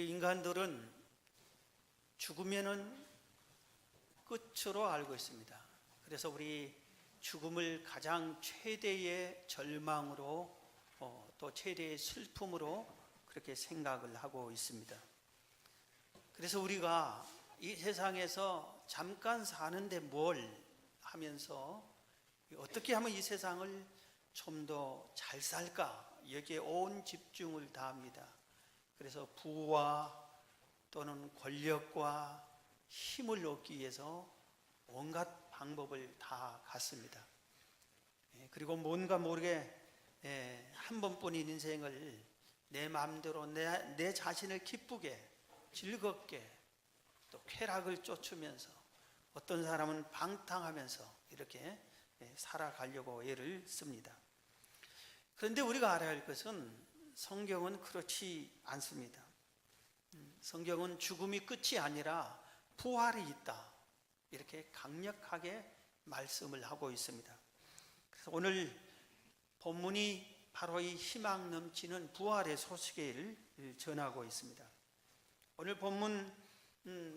우리 인간들은 죽으면은 끝으로 알고 있습니다. 그래서 우리 죽음을 가장 최대의 절망으로 또 최대의 슬픔으로 그렇게 생각을 하고 있습니다. 그래서 우리가 이 세상에서 잠깐 사는데 뭘 하면서 어떻게 하면 이 세상을 좀 더 잘 살까 여기에 온 집중을 다합니다. 그래서 부와 또는 권력과 힘을 얻기 위해서 온갖 방법을 다 갖습니다. 그리고 뭔가 모르게 한 번뿐인 인생을 내 마음대로 내 자신을 기쁘게 즐겁게 또 쾌락을 쫓으면서 어떤 사람은 방탕하면서 이렇게 살아가려고 애를 씁니다. 그런데 우리가 알아야 할 것은 성경은 그렇지 않습니다. 성경은 죽음이 끝이 아니라 부활이 있다 이렇게 강력하게 말씀을 하고 있습니다. 그래서 오늘 본문이 바로 이 희망 넘치는 부활의 소식을 전하고 있습니다. 오늘 본문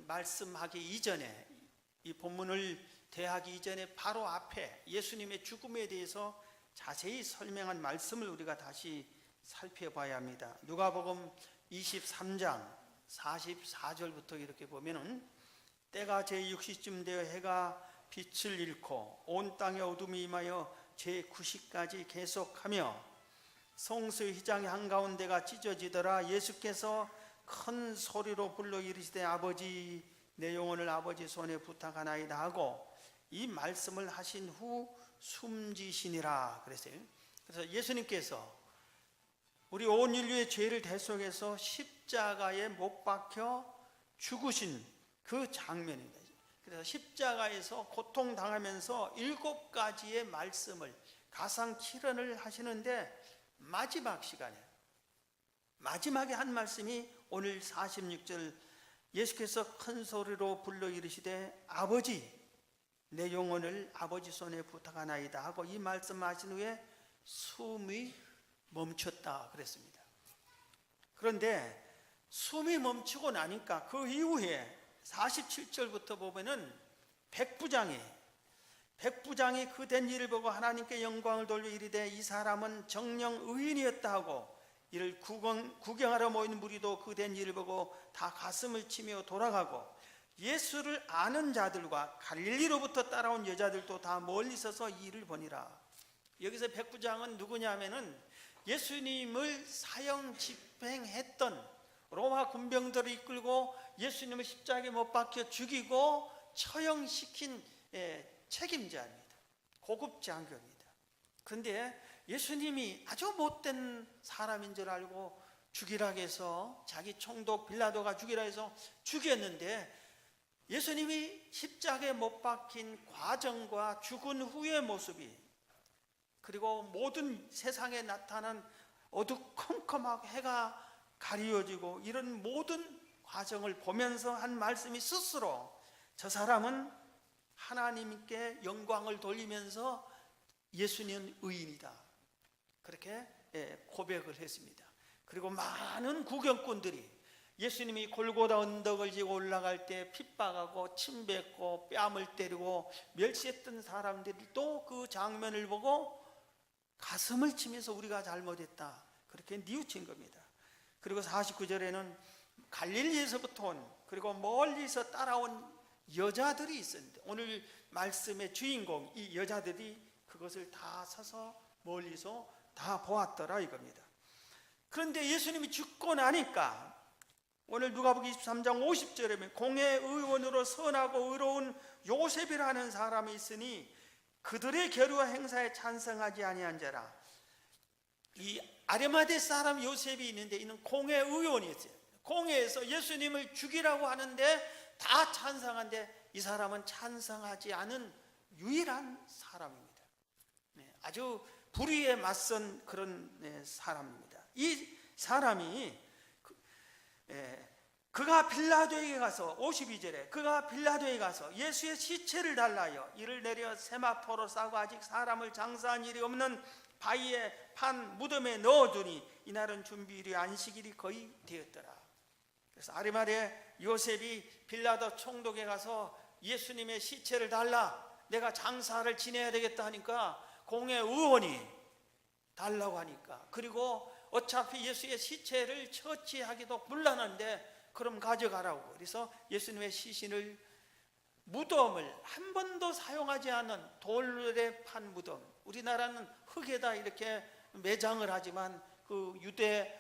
말씀하기 이전에 이 본문을 대하기 이전에 바로 앞에 예수님의 죽음에 대해서 자세히 설명한 말씀을 우리가 다시 살펴봐야 합니다. 누가복음 23장 44절부터 이렇게 보면은 때가 제6시쯤 되어 해가 빛을 잃고 온 땅에 어둠이 임하여 제9시까지 계속하며 성소의 휘장의 한가운데가 찢어지더라. 예수께서 큰 소리로 불러 이르시되 아버지 내 영혼을 아버지 손에 부탁하나이다 하고 이 말씀을 하신 후 숨지시니라 그랬어요. 그래서 예수님께서 우리 온 인류의 죄를 대속해서 십자가에 못 박혀 죽으신 그 장면입니다. 그래서 십자가에서 고통당하면서 7가지의 말씀을 가상칠언을 하시는데 마지막 시간에 마지막에 한 말씀이 오늘 46절 예수께서 큰 소리로 불러 이르시되 아버지 내 영혼을 아버지 손에 부탁하나이다 하고 이 말씀하신 후에 숨이 멈췄다 그랬습니다. 그런데 숨이 멈추고 나니까 그 이후에 47절부터 보면은 백부장이 그 된 일을 보고 하나님께 영광을 돌려 이르되 이 사람은 정령 의인이었다 하고 이를 구경하러 모인 무리도 그 된 일을 보고 다 가슴을 치며 돌아가고 예수를 아는 자들과 갈릴리로부터 따라온 여자들도 다 멀리 서서 이 일을 보니라. 여기서 백부장은 누구냐면은 예수님을 사형 집행했던 로마 군병들을 이끌고 예수님을 십자가에 못 박혀 죽이고 처형시킨 책임자입니다. 고급 장교입니다. 그런데 예수님이 아주 못된 사람인 줄 알고 죽이라 해서 자기 총독 빌라도가 죽이라 해서 죽였는데 예수님이 십자가에 못 박힌 과정과 죽은 후의 모습이 그리고 모든 세상에 나타난 어두컴컴하고 해가 가리워지고 이런 모든 과정을 보면서 한 말씀이 스스로 저 사람은 하나님께 영광을 돌리면서 예수님은 의인이다 그렇게 고백을 했습니다. 그리고 많은 구경꾼들이 예수님이 골고다 언덕을 지고 올라갈 때 핍박하고 침뱉고 뺨을 때리고 멸시했던 사람들도 그 장면을 보고 가슴을 치면서 우리가 잘못했다 그렇게 뉘우친 겁니다. 그리고 49절에는 갈릴리에서부터 온 그리고 멀리서 따라온 여자들이 있었는데 오늘 말씀의 주인공 이 여자들이 그것을 다 서서 멀리서 다 보았더라 이겁니다. 그런데 예수님이 죽고 나니까 오늘 누가복음 23장 50절에 보면 공의 의원으로 선하고 의로운 요셉이라는 사람이 있으니 그들의 결의와 행사에 찬성하지 아니한 자라. 이 아리마대 사람 요셉이 있는데 이는 공의 의원이었어요. 공회에서 예수님을 죽이라고 하는데 다 찬성한데 이 사람은 찬성하지 않은 유일한 사람입니다. 아주 불의에 맞선 그런 사람입니다. 이 사람이 그가 빌라도에게 가서 52절에 그가 빌라도에 가서 예수의 시체를 달라하여 이를 내려 세마포로 싸고 아직 사람을 장사한 일이 없는 바위에 판 무덤에 넣어두니 이날은 준비일이 안식일이 거의 되었더라. 그래서 아리마대 요셉이 빌라도 총독에 가서 예수님의 시체를 달라, 내가 장사를 지내야 되겠다 하니까 공회의원이 달라고 하니까, 그리고 어차피 예수의 시체를 처치하기도 곤란한데 그럼 가져가라고. 그래서 예수님의 시신을, 무덤을 한 번도 사용하지 않은 돌에 판 무덤, 우리나라는 흙에다 이렇게 매장을 하지만 그 유대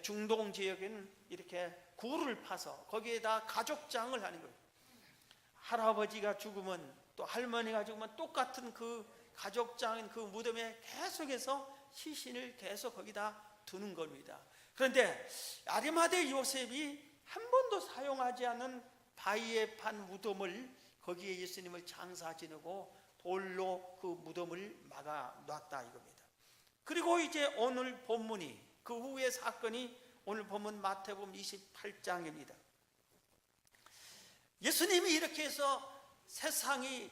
중동 지역에는 이렇게 굴을 파서 거기에다 가족장을 하는 거예요. 할아버지가 죽으면 또 할머니가 죽으면 똑같은 그 가족장인 그 무덤에 계속해서 시신을 계속 거기다 두는 겁니다. 그런데 아리마대 요셉이 한 번도 사용하지 않은 바위에 판 무덤을, 거기에 예수님을 장사 지내고 돌로 그 무덤을 막아 놨다 이겁니다. 그리고 이제 오늘 본문이, 그 후의 사건이 오늘 본문 마태복음 28장입니다. 예수님이 이렇게 해서 세상을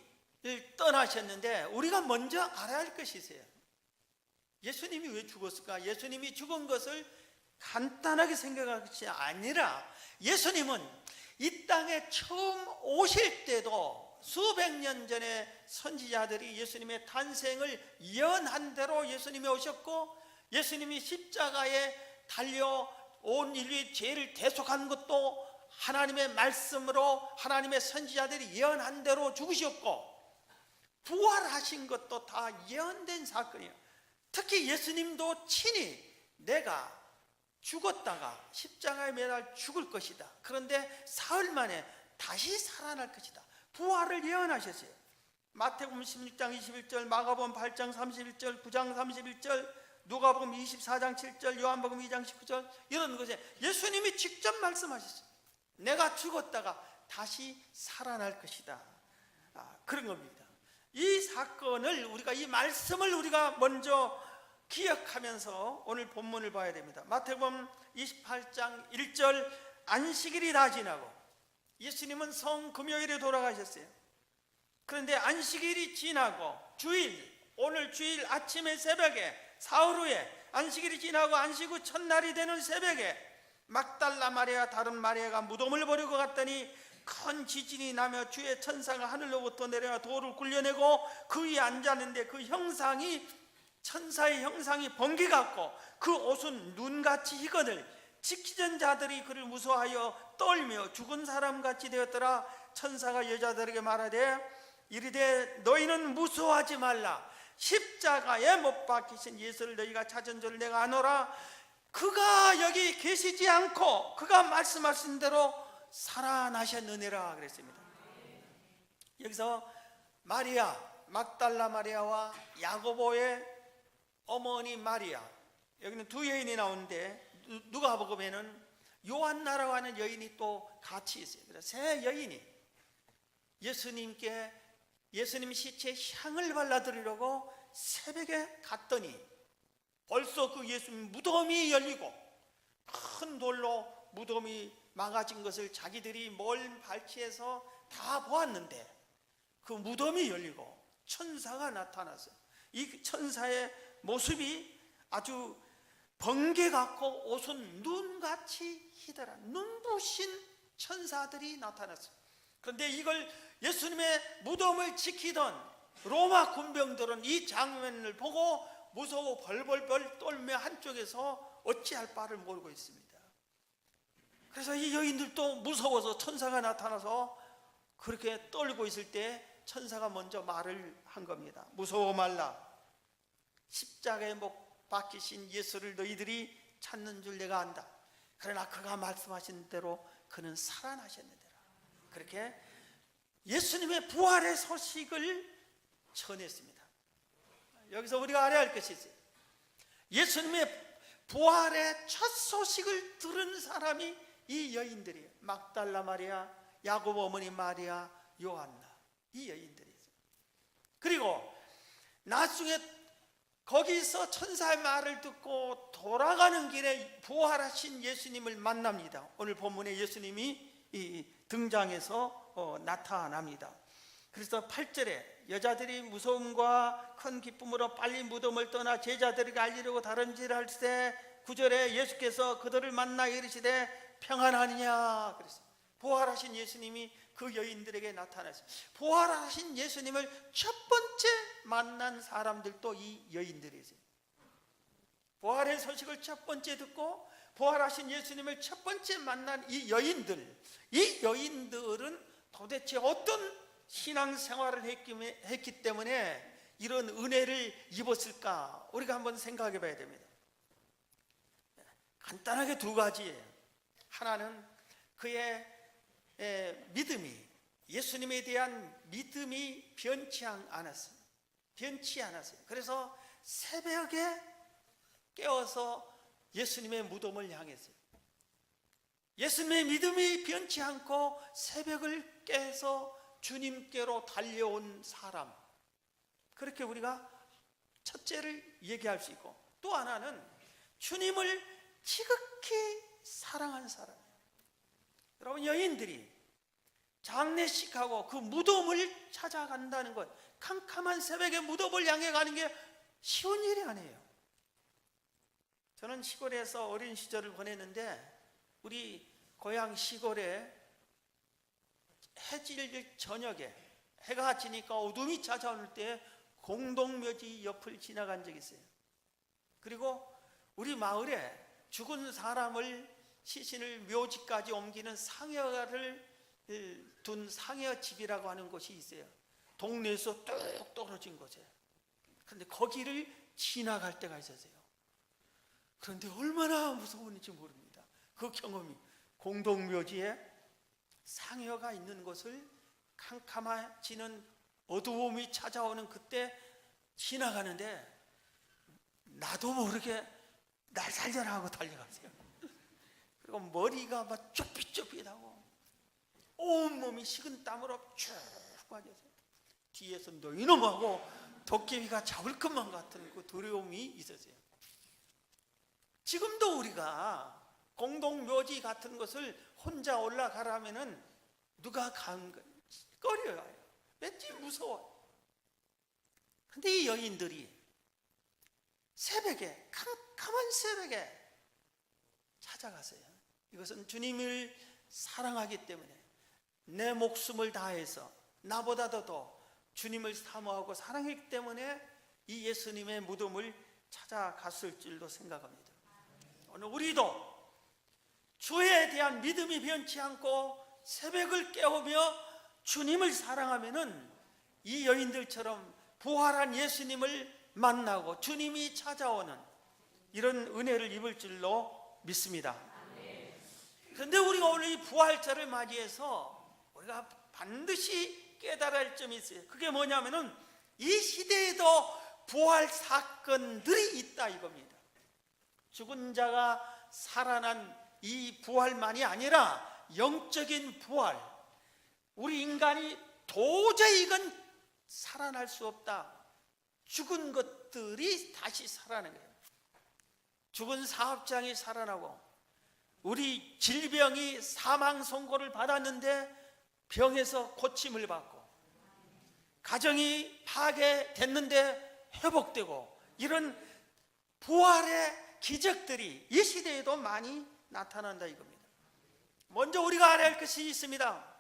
떠나셨는데 우리가 먼저 알아야 할 것이 있어요. 예수님이 왜 죽었을까? 예수님이 죽은 것을 간단하게 생각할 것이 아니라, 예수님은 이 땅에 처음 오실 때도 수백 년 전에 선지자들이 예수님의 탄생을 예언한 대로 예수님이 오셨고, 예수님이 십자가에 달려 온 인류의 죄를 대속한 것도 하나님의 말씀으로 하나님의 선지자들이 예언한 대로 죽으셨고, 부활하신 것도 다 예언된 사건이에요. 특히 예수님도 친히 내가 죽었다가 십자가에 매달 죽을 것이다, 그런데 사흘 만에 다시 살아날 것이다, 부활을 예언하셨어요. 마태복음 16장 21절, 마가복음 8장 31절, 9장 31절, 누가복음 24장 7절, 요한복음 2장 19절, 이런 것에 예수님이 직접 말씀하셨어요. 내가 죽었다가 다시 살아날 것이다. 그런 겁니다. 이 사건을 우리가, 이 말씀을 우리가 먼저 기억하면서 오늘 본문을 봐야 됩니다. 마태복음 28장 1절, 안식일이 다 지나고 예수님은 성금요일에 돌아가셨어요. 그런데 안식일이 지나고 주일, 오늘 주일 아침에 새벽에, 사흘 후에 안식일이 지나고 안식 후 첫날이 되는 새벽에 막달라 마리아, 다른 마리아가 무덤을 버리고 갔더니 큰 지진이 나며 주의 천사가 하늘로부터 내려와 돌을 굴려내고 그 위에 앉았는데, 그 형상이, 천사의 형상이 번개 같고 그 옷은 눈같이 희거늘, 지키던 자들이 그를 무서워하여 떨며 죽은 사람같이 되었더라. 천사가 여자들에게 말하되 이르되 너희는 무서워하지 말라. 십자가에 못 박히신 예수를 너희가 찾은 줄 내가 아노라. 그가 여기 계시지 않고 그가 말씀하신 대로 살아나셨느니라 그랬습니다. 여기서 마리아, 막달라 마리아와 야고보의 어머니 마리아, 여기는 두 여인이 나오는데 누가복음에는 요한나라고 하는 여인이 또 같이 있어요. 그래서 세 여인이 예수님께, 예수님 시체에 향을 발라드리려고 새벽에 갔더니 벌써 그 예수님 무덤이 열리고 큰 돌로 무덤이 막아진 것을 자기들이 멀 발치에서 다 보았는데, 그 무덤이 열리고 천사가 나타났어요. 이 천사의 모습이 아주 번개 같고 옷은 눈같이 희더라. 눈부신 천사들이 나타났어요. 그런데 이걸 예수님의 무덤을 지키던 로마 군병들은 이 장면을 보고 무서워 벌벌벌 떨며 한쪽에서 어찌할 바를 모르고 있습니다. 그래서 이 여인들도 무서워서 천사가 나타나서 그렇게 떨고 있을 때 천사가 먼저 말을 한 겁니다. 무서워 말라. 십자가에 못 박히신 예수를 너희들이 찾는 줄 내가 안다. 그러나 그가 말씀하신 대로 그는 살아나셨느니라. 그렇게 예수님의 부활의 소식을 전했습니다. 여기서 우리가 알아야 할 것이 있어요. 예수님의 부활의 첫 소식을 들은 사람이 이 여인들이에요. 막달라 마리아, 야고보 어머니 마리아, 요한나, 이 여인들이죠. 그리고 나중에 거기서 천사의 말을 듣고 돌아가는 길에 부활하신 예수님을 만납니다. 오늘 본문에 예수님이 등장해서 나타납니다. 그래서 8절에 여자들이 무서움과 큰 기쁨으로 빨리 무덤을 떠나 제자들에게 알리려고 다름질할 때 9절에 예수께서 그들을 만나 이르시되 평안하느냐 그랬어요. 부활하신 예수님이 그 여인들에게 나타났어요. 부활하신 예수님을 첫 번째 만난 사람들도 이 여인들이세요. 부활의 소식을 첫 번째 듣고 부활하신 예수님을 첫 번째 만난 이 여인들은 도대체 어떤 신앙생활을 했기 때문에 이런 은혜를 입었을까? 우리가 한번 생각해 봐야 됩니다. 간단하게 두 가지예요. 하나는 그의 믿음이, 예수님에 대한 믿음이 변치 않았어요. 그래서 새벽에 깨어서 예수님의 무덤을 향했어요. 예수님의 믿음이 변치 않고 새벽을 깨서 주님께로 달려온 사람, 그렇게 우리가 첫째를 얘기할 수 있고, 또 하나는 주님을 지극히 사랑한 사람. 여러분, 여인들이 장례식하고 그 무덤을 찾아간다는 것, 캄캄한 새벽에 무덤을 향해 가는 게 쉬운 일이 아니에요. 저는 시골에서 어린 시절을 보냈는데 우리 고향 시골에 해질 저녁에 해가 지니까 어둠이 찾아올 때 공동묘지 옆을 지나간 적이 있어요. 그리고 우리 마을에 죽은 사람을 시신을 묘지까지 옮기는 상여를 둔 상여집이라고 하는 곳이 있어요. 동네에서 뚝 떨어진 곳에. 그런데 거기를 지나갈 때가 있었어요. 그런데 얼마나 무서웠는지 모릅니다. 그 경험이, 공동묘지에 상여가 있는 곳을 캄캄해지는 어두움이 찾아오는 그때 지나가는데 나도 모르게 날 살려라 하고 달려갔어요. 그리고 머리가 막 쭈삣쭈삣하고 온몸이 식은 땀으로 쭉 빠졌어요. 뒤에서 너 이놈하고 도깨비가 잡을 것만 같은 그 두려움이 있었어요. 지금도 우리가 공동묘지 같은 것을 혼자 올라가라 하면은 누가 꺼려요. 왠지 무서워요. 근데 이 여인들이 새벽에, 캄캄한 새벽에 찾아갔어요. 이것은 주님을 사랑하기 때문에 내 목숨을 다해서 나보다도 더 주님을 사모하고 사랑했기 때문에 이 예수님의 무덤을 찾아갔을 줄도 생각합니다. 오늘 우리도 주에 대한 믿음이 변치 않고 새벽을 깨우며 주님을 사랑하면은 이 여인들처럼 부활한 예수님을 만나고 주님이 찾아오는 이런 은혜를 입을 줄로 믿습니다. 그런데 우리가 오늘 이 부활절을 맞이해서 우리가 반드시 깨달아야 할 점이 있어요. 그게 뭐냐면은 이 시대에도 부활 사건들이 있다 이겁니다. 죽은 자가 살아난 이 부활만이 아니라 영적인 부활, 우리 인간이 도저히 이건 살아날 수 없다. 죽은 것들이 다시 살아나는 거예요. 죽은 사업장이 살아나고, 우리 질병이 사망 선고를 받았는데 병에서 고침을 받고, 가정이 파괴됐는데 회복되고, 이런 부활의 기적들이 이 시대에도 많이 나타난다 이겁니다. 먼저 우리가 알아야 할 것이 있습니다.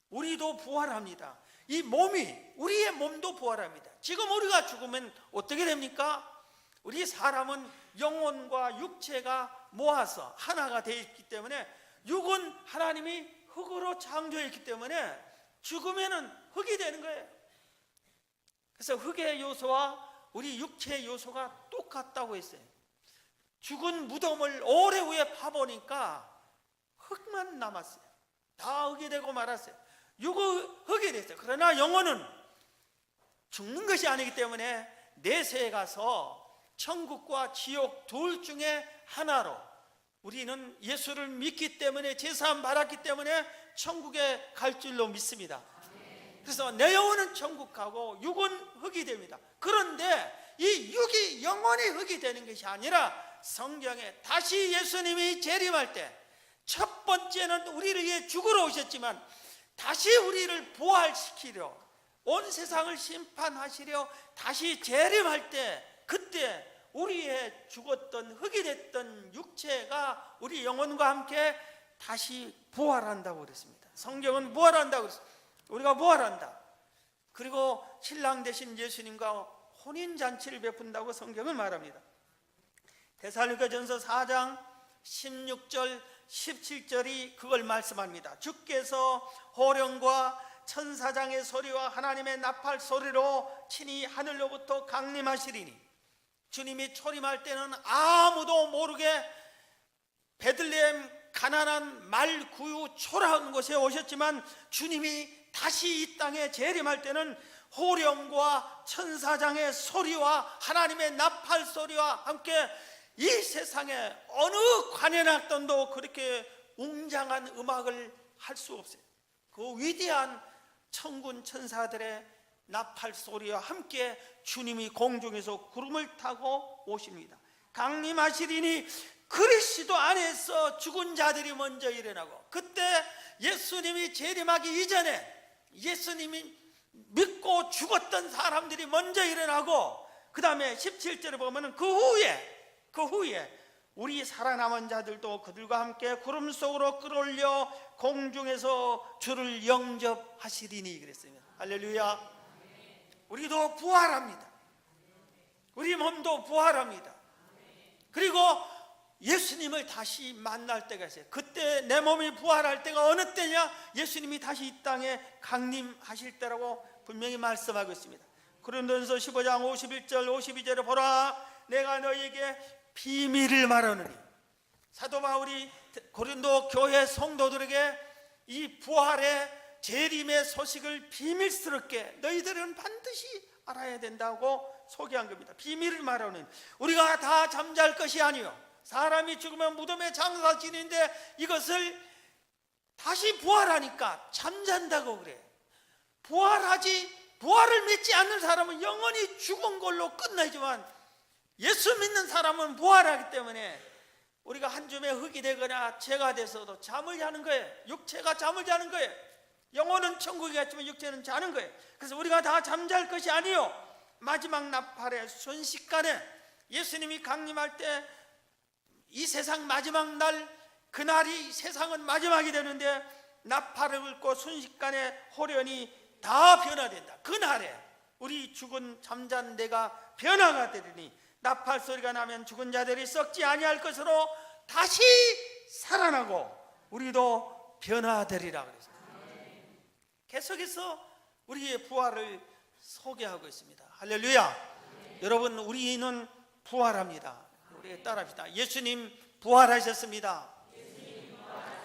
우리도 부활합니다. 이 몸이, 우리의 몸도 부활합니다. 지금 우리가 죽으면 어떻게 됩니까? 우리 사람은 영혼과 육체가 모아서 하나가 되어 있기 때문에, 육은 하나님이 흙으로 창조했기 때문에 죽으면은 흙이 되는 거예요. 그래서 흙의 요소와 우리 육체의 요소가 똑같다고 했어요. 죽은 무덤을 오래 후에 파보니까 흙만 남았어요. 다 흙이 되고 말았어요. 육은 흙이 됐어요. 그러나 영혼은 죽는 것이 아니기 때문에 내세에 가서 천국과 지옥 둘 중에 하나로, 우리는 예수를 믿기 때문에, 제사함 받았기 때문에 천국에 갈 줄로 믿습니다. 그래서 내 영혼은 천국 가고 육은 흙이 됩니다. 그런데 이 육이 영원히 흙이 되는 것이 아니라 성경에 다시 예수님이 재림할 때, 첫 번째는 우리를 위해 죽으러 오셨지만 다시 우리를 부활시키려, 온 세상을 심판하시려 다시 재림할 때, 그때 우리의 죽었던 흙이 됐던 육체가 우리 영혼과 함께 다시 부활한다고 그랬습니다. 성경은 부활한다고 그랬습니다. 우리가 부활한다. 그리고 신랑 되신 예수님과 혼인잔치를 베푼다고 성경은 말합니다. 데살로니가전서 4장 16절 17절이 그걸 말씀합니다. 주께서 호령과 천사장의 소리와 하나님의 나팔 소리로 친히 하늘로부터 강림하시리니, 주님이 초림할 때는 아무도 모르게 베들레헴 가난한 말 구유 초라한 곳에 오셨지만, 주님이 다시 이 땅에 재림할 때는 호령과 천사장의 소리와 하나님의 나팔 소리와 함께 이 세상에 어느 관현악단도 그렇게 웅장한 음악을 할 수 없어요. 그 위대한 천군 천사들의 나팔 소리와 함께 주님이 공중에서 구름을 타고 오십니다. 강림하시리니 그리스도 안에서 죽은 자들이 먼저 일어나고, 그때 예수님이 재림하기 이전에 예수님이 믿고 죽었던 사람들이 먼저 일어나고, 그 다음에 17절에 보면 그 후에 우리 살아남은 자들도 그들과 함께 구름 속으로 끌어올려 공중에서 주를 영접하시리니 그랬습니다. 할렐루야. 우리도 부활합니다. 우리 몸도 부활합니다. 그리고 예수님을 다시 만날 때가 있어요. 그때 내 몸이 부활할 때가 어느 때냐? 예수님이 다시 이 땅에 강림하실 때라고 분명히 말씀하고 있습니다. 고린도전서 15장 51절 52절에 보라, 내가 너희에게 비밀을 말하노니. 사도 바울이 고린도 교회 성도들에게 이 부활의 재림의 소식을 비밀스럽게 너희들은 반드시 알아야 된다고 소개한 겁니다. 비밀을 말하는, 우리가 다 잠잘 것이 아니요, 사람이 죽으면 무덤에 장사 지는데 이것을 다시 부활하니까 잠잔다고 그래. 부활을 믿지 않는 사람은 영원히 죽은 걸로 끝나지만, 예수 믿는 사람은 부활하기 때문에 우리가 한 줌의 흙이 되거나 재가 돼서도 잠을 자는 거예요. 육체가 잠을 자는 거예요. 영혼은 천국에 갔지만 육체는 자는 거예요. 그래서 우리가 다 잠잘 것이 아니요, 마지막 나팔의 순식간에 예수님이 강림할 때 이 세상 마지막 날, 그날이 세상은 마지막이 되는데 나팔을 불고 순식간에 호련이 다 변화된다. 그날에 우리 죽은 잠잔 내가 변화가 되리니 나팔 소리가 나면 죽은 자들이 썩지 아니할 것으로 다시 살아나고 우리도 변화되리라 그랬어요. 계속해서 우리의 부활을 소개하고 있습니다. 할렐루야. 여러분, 우리는 부활합니다. 우리 따라합시다. 예수님 부활하셨습니다.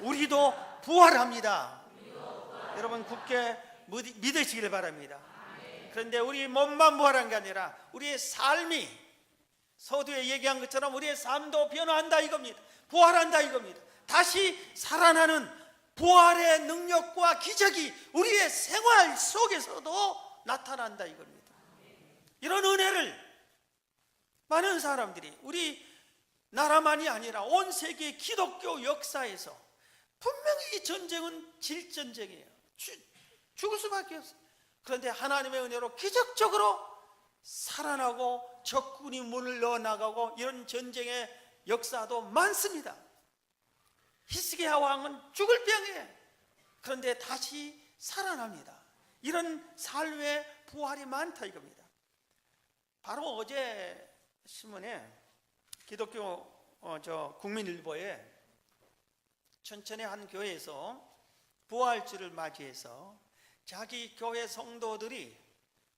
우리도 부활합니다. 여러분 굳게 믿으시길 바랍니다. 그런데 우리 몸만 부활한 게 아니라 우리의 삶이, 서두에 얘기한 것처럼 우리의 삶도 변화한다 이겁니다. 부활한다 이겁니다. 다시 살아나는 부활의 능력과 기적이 우리의 생활 속에서도 나타난다 이겁니다. 이런 은혜를 많은 사람들이, 우리 나라만이 아니라 온 세계 기독교 역사에서 분명히 이 전쟁은 질전쟁이에요. 죽을 수밖에 없어요. 그런데 하나님의 은혜로 기적적으로 살아나고 적군이 문을 넣어나가고, 이런 전쟁의 역사도 많습니다. 히스기야 왕은 죽을 병이에요. 그런데 다시 살아납니다. 이런 삶의 부활이 많다 이겁니다. 바로 어제 신문에 기독교 국민일보에 천천의 한 교회에서 부활주를 맞이해서 자기 교회 성도들이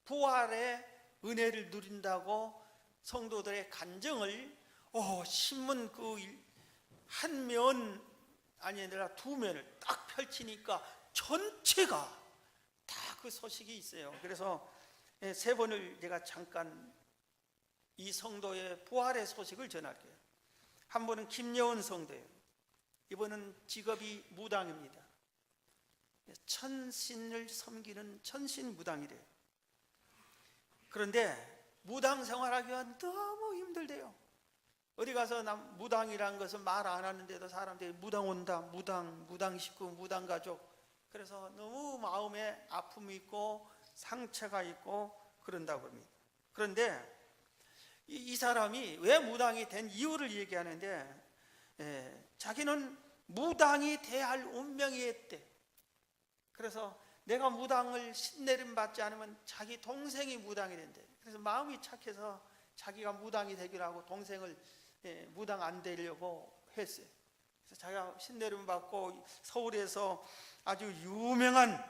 부활의 은혜를 누린다고 성도들의 간증을 신문 그 한 면 아니라 두 면을 딱 펼치니까 전체가 다 그 소식이 있어요. 그래서 세 번을 제가 잠깐 이 성도의 부활의 소식을 전할게요. 한 분은 김여은 성도예요. 이분은 직업이 무당입니다. 천신을 섬기는 천신무당이래요. 그런데 무당 생활하기가 너무 힘들대요. 어디 가서 난 무당이란 것은 말 안 하는데도 사람들이 무당 온다, 무당 식구, 무당 가족, 그래서 너무 마음에 아픔이 있고 상처가 있고 그런다고 합니다. 그런데 이 사람이 왜 무당이 된 이유를 얘기하는데, 자기는 무당이 돼야 할 운명이었대. 그래서 내가 무당을 신내림 받지 않으면 자기 동생이 무당이 된대. 그래서 마음이 착해서 자기가 무당이 되기로 하고 동생을 무당 안 되려고 했어요. 그래서 자기가 신내림 받고 서울에서 아주 유명한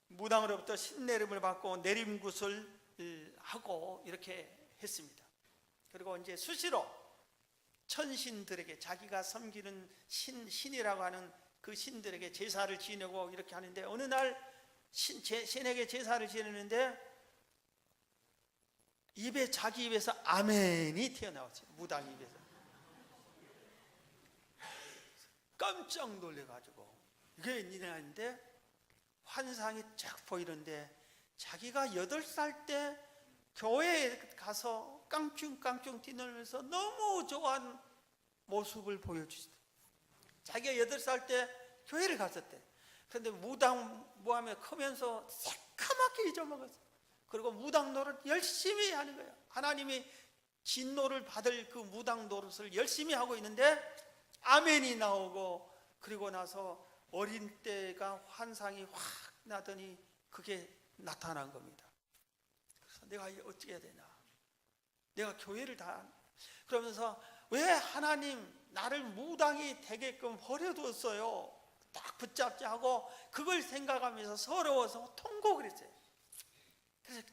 무당으로부터 신내림을 받고 내림굿을 하고 이렇게 했습니다. 그리고 이제 수시로 천신들에게 자기가 섬기는 신이라고 하는 그 신들에게 제사를 지내고 이렇게 하는데, 어느 날 신에게 제사를 지내는데 자기 입에서 아멘이 튀어나왔어요. 무당 입에서. 깜짝 놀래가지고 이게 웬일이냐는데 환상이 쫙 보이는데, 자기가 8살 때 교회에 가서 깡충깡충 뛰놀면서 너무 좋아하는 모습을 보여주시다. 자기가 8살 때 교회를 갔었대. 그런데 무당 무함에 크면서 새까맣게 잊어먹었어. 그리고 무당 노릇 열심히 하는 거예요. 하나님이 진노를 받을 그 무당 노릇을 열심히 하고 있는데 아멘이 나오고, 그리고 나서 어린 때가 환상이 확 나더니 그게 나타난 겁니다. 그래서 내가 어떻게 해야 되나, 내가 교회를 다 그러면서 왜 하나님 나를 무당이 되게끔 버려뒀어요? 딱 붙잡자 하고 그걸 생각하면서 서러워서 통곡을 했어요. 그래서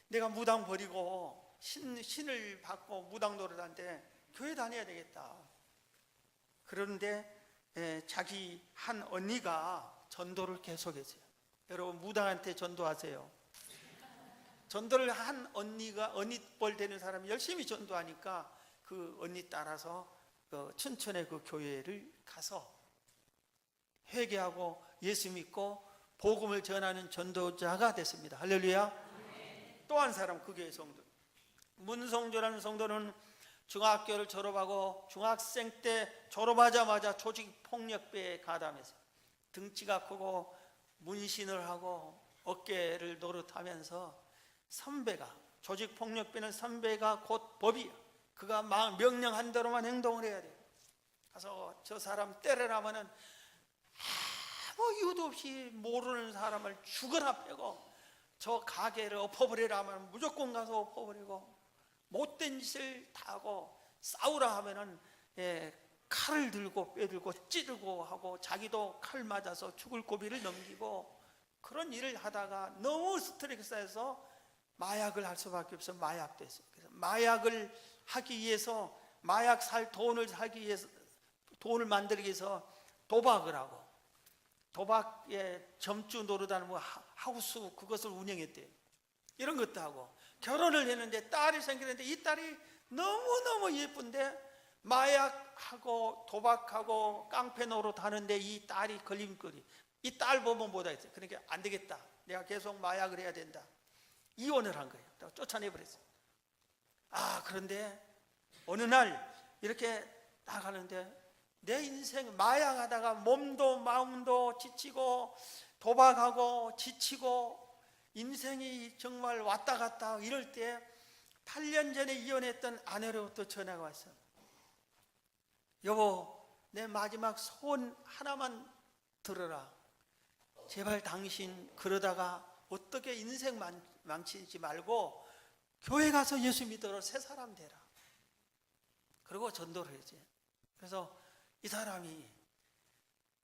내가 무당 버리고 신을 받고 무당 노릇한테 교회 다녀야 되겠다. 그런데 자기 한 언니가 전도를 계속했어요. 여러분, 무당한테 전도하세요. 전도를 한 언니가, 언니뻘 되는 사람이 열심히 전도하니까 그 언니 따라서 춘천의 그 교회를 가서 회개하고 예수 믿고 복음을 전하는 전도자가 됐습니다. 할렐루야. 또 한 사람, 그 교회 성도 문성조라는 성도는 중학교를 졸업하고 중학생 때 졸업하자마자 조직폭력배에 가담했어요. 등치가 크고 문신을 하고 어깨를 노릇하면서 선배가, 조직폭력배는 선배가 곧 법이야. 그가 명령한 대로만 행동을 해야 돼요. 가서 저 사람 때리라면은 아무 이유도 없이 모르는 사람을 죽어라 패고, 저 가게를 엎어버리라면 무조건 가서 엎어버리고, 못된 짓을 다 하고, 싸우라 하면은 칼을 들고 빼들고 찌르고 하고, 자기도 칼 맞아서 죽을 고비를 넘기고, 그런 일을 하다가 너무 스트레스에서 마약을 할 수밖에 없어 마약됐어요. 그래서 마약을 하기 위해서, 마약 살 돈을 사기 위해서, 돈을 만들기 위해서 도박을 하고, 도박에 점주 노릇하는 뭐 하우스 그것을 운영했대요. 이런 것도 하고, 결혼을 했는데 딸이 생기는데 이 딸이 너무너무 예쁜데 마약하고 도박하고 깡패 노릇 하는데 이 딸이 걸림거리. 이 딸 보면 뭐다 했어요. 그러니까 안 되겠다, 내가 계속 마약을 해야 된다. 이혼을 한 거예요. 쫓아내버렸어요. 그런데 어느 날 이렇게 나가는데 내 인생 마약하다가 몸도 마음도 지치고 도박하고 지치고 인생이 정말 왔다 갔다 이럴 때 8년 전에 이혼했던 아내로부터 전화가 왔어요. 여보, 내 마지막 소원 하나만 들어라. 제발 당신 그러다가 어떻게 인생 망치지 말고 교회 가서 예수 믿도록 새 사람 되라. 그리고 전도를 했지. 그래서 이 사람이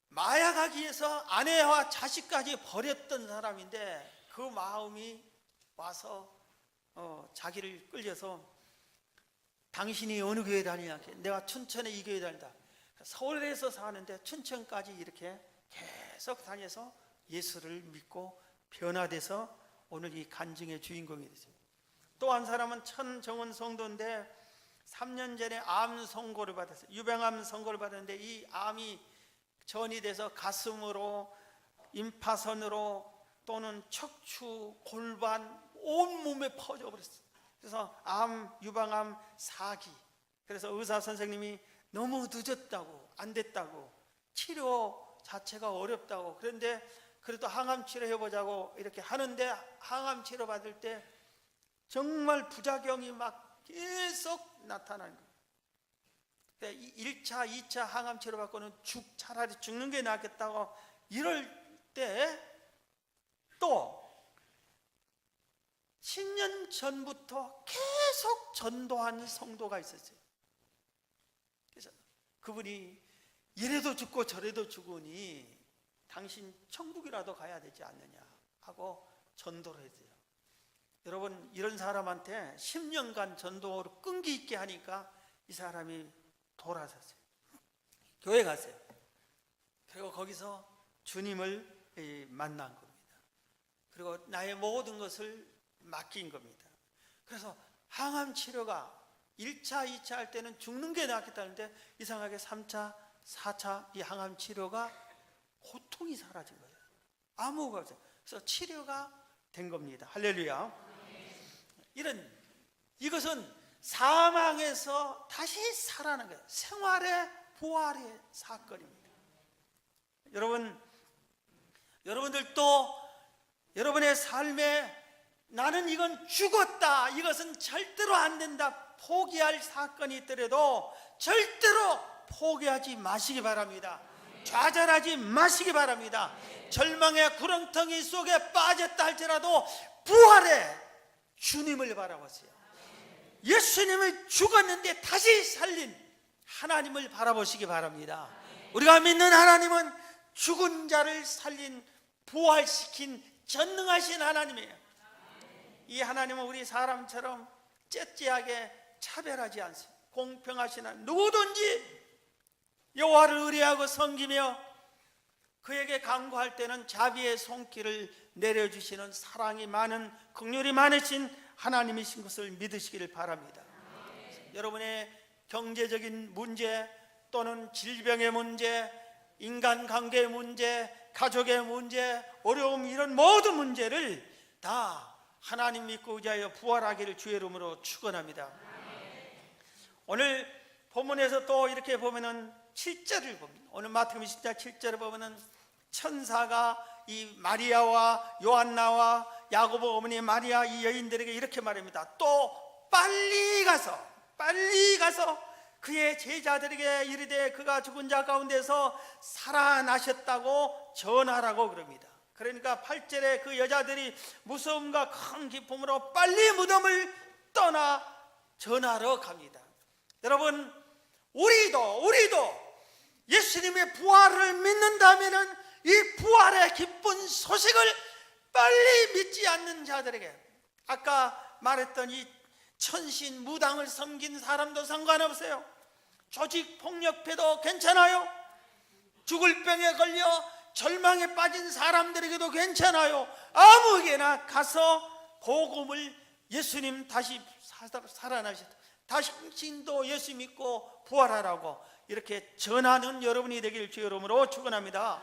마약하기 위해서 아내와 자식까지 버렸던 사람인데 그 마음이 와서 자기를 끌려서 당신이 어느 교회 다니냐? 내가 춘천에 이 교회 다닌다. 서울에서 사는데 춘천까지 이렇게 계속 다녀서 예수를 믿고 변화돼서 오늘 이 간증의 주인공이 됐어요. 또 한 사람은 천정원 성도인데 3년 전에 암 선고를 받았어요. 유병암 선고를 받았는데 이 암이 전이 돼서 가슴으로, 임파선으로 또는 척추, 골반, 온몸에 퍼져버렸어요. 그래서 유방암 4기. 그래서 의사 선생님이 너무 늦었다고, 안 됐다고, 치료 자체가 어렵다고, 그런데 그래도 항암 치료해보자고 이렇게 하는데, 항암 치료 받을 때 정말 부작용이 막 계속 나타나는 거예요. 1차, 2차 항암 치료 받고는 차라리 죽는 게 낫겠다고 이럴 때 또 10년 전부터 계속 전도한 성도가 있었어요. 그래서 그분이 이래도 죽고 저래도 죽으니 당신 천국이라도 가야 되지 않느냐 하고 전도를 했어요. 여러분, 이런 사람한테 10년간 전도로 끈기 있게 하니까 이 사람이 돌아섰어요. 교회 갔어요. 그리고 거기서 주님을 만난 겁니다. 그리고 나의 모든 것을 맡긴 겁니다. 그래서 항암 치료가 1차, 2차 할 때는 죽는 게 낫겠다는데 이상하게 3차, 4차 이 항암 치료가 고통이 사라진 거예요. 아무가 없어요. 그래서 치료가 된 겁니다. 할렐루야. 이것은 사망에서 다시 살아나는 거예요. 생활의 부활의 사건입니다. 여러분들도 여러분의 삶에 나는 이건 죽었다, 이것은 절대로 안 된다, 포기할 사건이 있더라도 절대로 포기하지 마시기 바랍니다. 좌절하지 마시기 바랍니다. 절망의 구렁텅이 속에 빠졌다 할지라도 부활의 주님을 바라보세요. 예수님을 죽었는데 다시 살린 하나님을 바라보시기 바랍니다. 우리가 믿는 하나님은 죽은 자를 살린, 부활시킨 전능하신 하나님이에요. 이 하나님은 우리 사람처럼 째째하게 차별하지 않습니다. 공평하신 하나님, 누구든지 여호와를 의뢰하고 섬기며 그에게 간구할 때는 자비의 손길을 내려주시는 사랑이 많은, 긍휼이 많으신 하나님이신 것을 믿으시기를 바랍니다. 여러분의 경제적인 문제 또는 질병의 문제, 인간관계의 문제, 가족의 문제, 어려움, 이런 모든 문제를 다 하나님 믿고 의지하여 부활하기를 주의 이름으로 축원합니다. 오늘 본문에서 또 이렇게 보면은 7절을 봅니다. 오늘 마태복음 20장 7절을 보면은 천사가 이 마리아와 요한나와 야고보 어머니 마리아 이 여인들에게 이렇게 말합니다. 또 빨리 가서 그의 제자들에게 이르되 그가 죽은 자 가운데서 살아나셨다고 전하라고 그럽니다. 그러니까 8절에 그 여자들이 무서움과 큰 기쁨으로 빨리 무덤을 떠나 전하러 갑니다. 여러분, 우리도 예수님의 부활을 믿는다면은 이 부활의 기쁜 소식을 빨리 믿지 않는 자들에게, 아까 말했던 이 천신 무당을 섬긴 사람도 상관없어요. 조직 폭력배도 괜찮아요. 죽을 병에 걸려 절망에 빠진 사람들에게도 괜찮아요. 아무에게나 가서 복음을, 예수님 다시 살아나셨다, 당신도 예수 믿고 부활하라고 이렇게 전하는 여러분이 되길 주의 이름으로 축원합니다.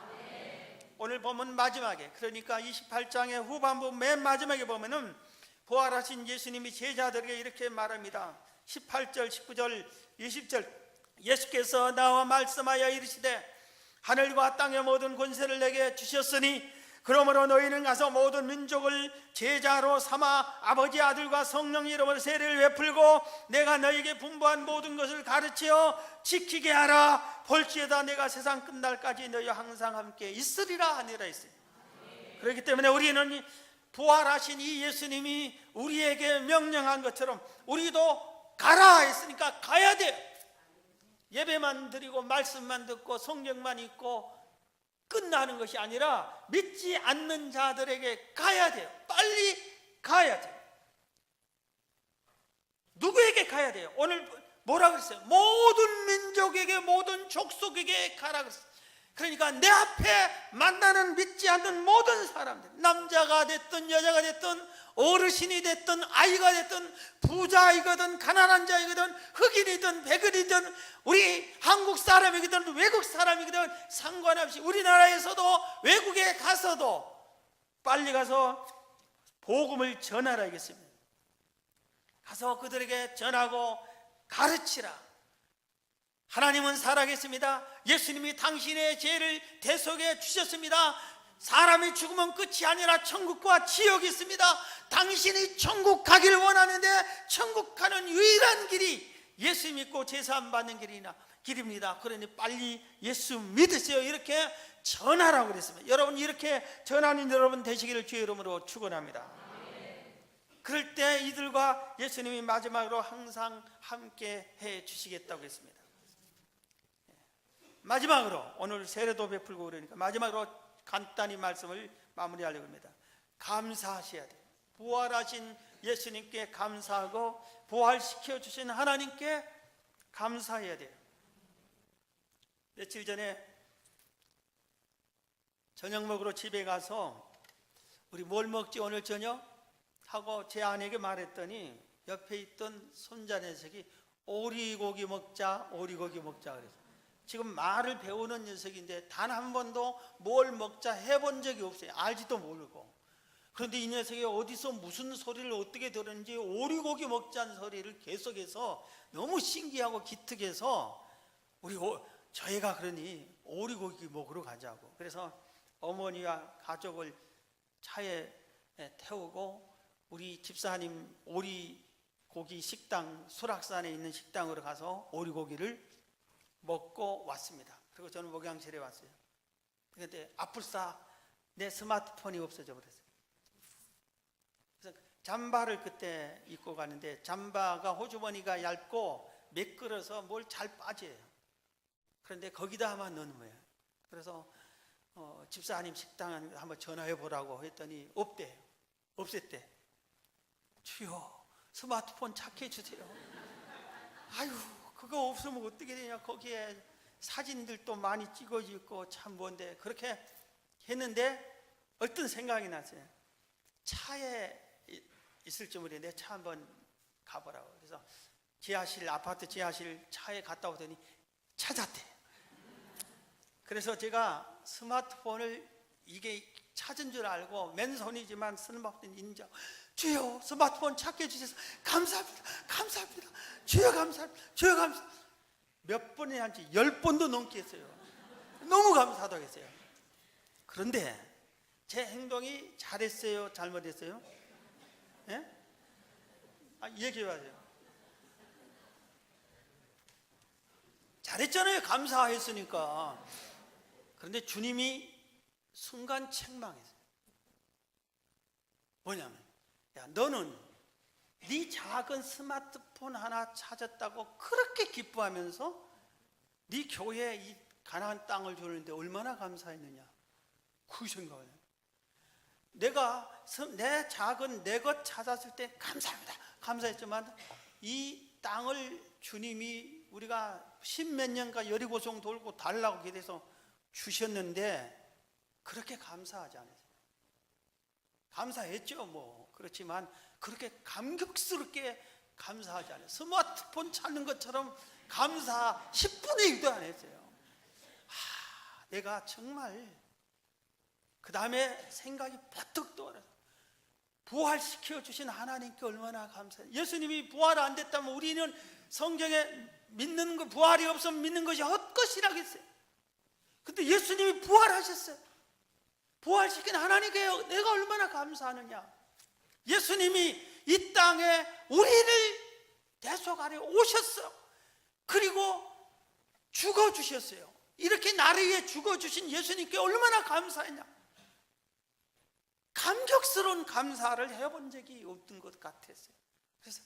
오늘 보면 마지막에, 그러니까 28장의 후반부 맨 마지막에 보면은 부활하신 예수님이 제자들에게 이렇게 말합니다. 18절, 19절, 20절, 예수께서 나와 말씀하여 이르시되 하늘과 땅의 모든 권세를 내게 주셨으니 그러므로 너희는 가서 모든 민족을 제자로 삼아 아버지, 아들과 성령 이름으로 세례를 베풀고 내가 너희에게 분부한 모든 것을 가르치어 지키게 하라. 볼지어다 내가 세상 끝날까지 너희와 항상 함께 있으리라 하니라 했어요. 그렇기 때문에 우리는 부활하신 이 예수님이 우리에게 명령한 것처럼 우리도 가라 했으니까 가야 돼요. 예배만 드리고 말씀만 듣고 성경만 읽고 끝나는 것이 아니라 믿지 않는 자들에게 가야 돼요. 빨리 가야 돼요. 누구에게 가야 돼요? 오늘 뭐라 그랬어요? 모든 민족에게, 모든 족속에게 가라 그랬어요. 그러니까 내 앞에 만나는 믿지 않는 모든 사람들, 남자가 됐든 여자가 됐든 어르신이 됐든 아이가 됐든 부자이거든 가난한 자이거든 흑인이든 백인이든 우리 한국 사람이거든 외국 사람이거든 상관없이 우리나라에서도 외국에 가서도 빨리 가서 복음을 전하라 이겠습니다. 가서 그들에게 전하고 가르치라. 하나님은 살아계십니다. 예수님이 당신의 죄를 대속해 주셨습니다. 사람이 죽으면 끝이 아니라 천국과 지옥이 있습니다. 당신이 천국 가기를 원하는데 천국 가는 유일한 길이 예수 믿고 제사 안 받는 길입니다. 그러니 빨리 예수 믿으세요. 이렇게 전하라고 그랬습니다. 여러분, 이렇게 전하는 여러분 되시기를 주의 이름으로 축원합니다. 그럴 때 이들과 예수님이 마지막으로 항상 함께 해 주시겠다고 했습니다. 마지막으로 오늘 세례도 베풀고 그러니까 마지막으로 간단히 말씀을 마무리하려고 합니다. 감사하셔야 돼요. 부활하신 예수님께 감사하고 부활시켜 주신 하나님께 감사해야 돼요. 며칠 전에 저녁 먹으러 집에 가서 우리 뭘 먹지 오늘 저녁? 하고 제 아내에게 말했더니 옆에 있던 손자 녀석이 오리고기 먹자 그래서 지금 말을 배우는 녀석인데 단 한 번도 뭘 먹자 해본 적이 없어요. 알지도 모르고. 그런데 이 녀석이 어디서 무슨 소리를 어떻게 들었는지 오리고기 먹자는 소리를 계속해서 너무 신기하고 기특해서 저희가 그러니 오리고기 먹으러 가자고. 그래서 어머니와 가족을 차에 태우고 우리 집사님 오리고기 식당, 수락산에 있는 식당으로 가서 오리고기를 먹고 왔습니다. 그리고 저는 목양실에 왔어요. 그런데 아플싸 내 스마트폰이 없어져 버렸어요. 그래서 잠바를 그때 입고 가는데 잠바가 호주머니가 얇고 매끌어서 뭘 잘 빠져요. 그런데 거기다만 넣는 거예요. 그래서 집사님 식당 한번 전화해 보라고 했더니 없대요. 없앴대. 주여 스마트폰 찾게 해주세요. 아유 그거 없으면 어떻게 되냐. 거기에 사진들도 많이 찍어져 있고 참 뭔데. 그렇게 했는데 어떤 생각이 났어요. 차에 있을 줄 모르는데 내 차 한번 가보라고. 그래서 아파트 지하실 차에 갔다 오더니 찾았대. 그래서 제가 스마트폰을 이게 찾은 줄 알고 맨손이지만 스마트폰 인정. 주여 스마트폰 찾게 해주셔서 감사합니다. 감사합니다. 주여 감사합니다. 주여 감사합니다. 몇 번이 한지 10번도 넘게 했어요. 너무 감사하다고 했어요. 그런데 제 행동이 잘했어요? 잘못했어요? 예? 얘기해봐요. 잘했잖아요. 감사했으니까. 그런데 주님이 순간 책망했어요. 뭐냐면 야 너는 네 작은 스마트폰 하나 찾았다고 그렇게 기뻐하면서 네 교회에 이 가나안 땅을 주는데 얼마나 감사했느냐. 그 생각을 내가 내 작은 내 것 찾았을 때 감사합니다. 감사했지만 이 땅을 주님이 우리가 10몇 년간 여리고성 돌고 달라고 기대서 주셨는데 그렇게 감사하지 않으세요? 감사했죠 뭐. 그렇지만 그렇게 감격스럽게 감사하지 않아요. 스마트폰 찾는 것처럼 감사 10분의 1도 안 했어요. 내가 정말 그 다음에 생각이 버뜩 떠오르어요. 부활시켜 주신 하나님께 얼마나 감사해요. 예수님이 부활 안 됐다면 우리는 성경에 믿는 거 부활이 없으면 믿는 것이 헛것이라고 했어요. 근데 예수님이 부활하셨어요. 부활시킨 하나님께 내가 얼마나 감사하느냐. 예수님이 이 땅에 우리를 대속하려 오셨어. 그리고 죽어주셨어요. 이렇게 나를 위해 죽어주신 예수님께 얼마나 감사했냐. 감격스러운 감사를 해본 적이 없던 것 같았어요. 그래서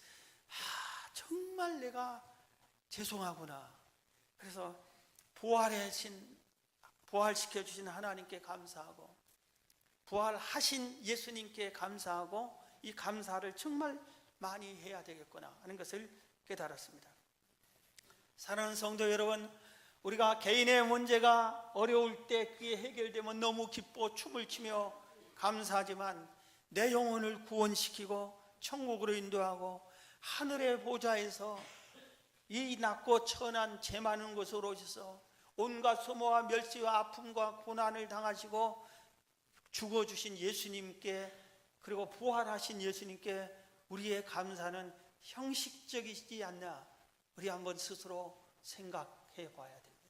정말 내가 죄송하구나. 그래서 부활시켜 주신 하나님께 감사하고 부활하신 예수님께 감사하고 이 감사를 정말 많이 해야 되겠구나 하는 것을 깨달았습니다. 사랑하는 성도 여러분, 우리가 개인의 문제가 어려울 때 그게 해결되면 너무 기뻐 춤을 추며 감사하지만 내 영혼을 구원시키고 천국으로 인도하고 하늘의 보좌에서 이 낮고 천한 죄 많은 곳으로 오셔서 온갖 소모와 멸시와 아픔과 고난을 당하시고 죽어주신 예수님께 그리고 부활하신 예수님께 우리의 감사는 형식적이지 않나 우리 한번 스스로 생각해 봐야 됩니다.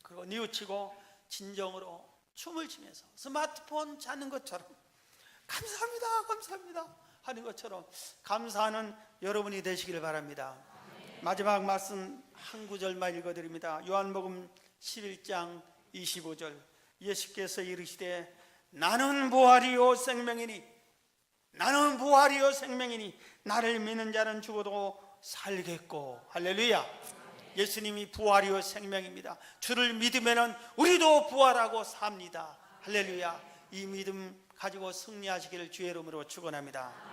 그리고 뉘우치고 진정으로 춤을 추면서 스마트폰 찾는 것처럼 감사합니다 감사합니다 하는 것처럼 감사하는 여러분이 되시길 바랍니다. 마지막 말씀 한 구절만 읽어드립니다. 요한복음 11장 25절. 예수께서 이르시되 나는 부활이요 생명이니 나는 부활이요 생명이니 나를 믿는 자는 죽어도 살겠고. 할렐루야. 예수님이 부활이요 생명입니다. 주를 믿으면 우리도 부활하고 삽니다. 할렐루야. 이 믿음 가지고 승리하시기를 주의 이름으로 축원합니다.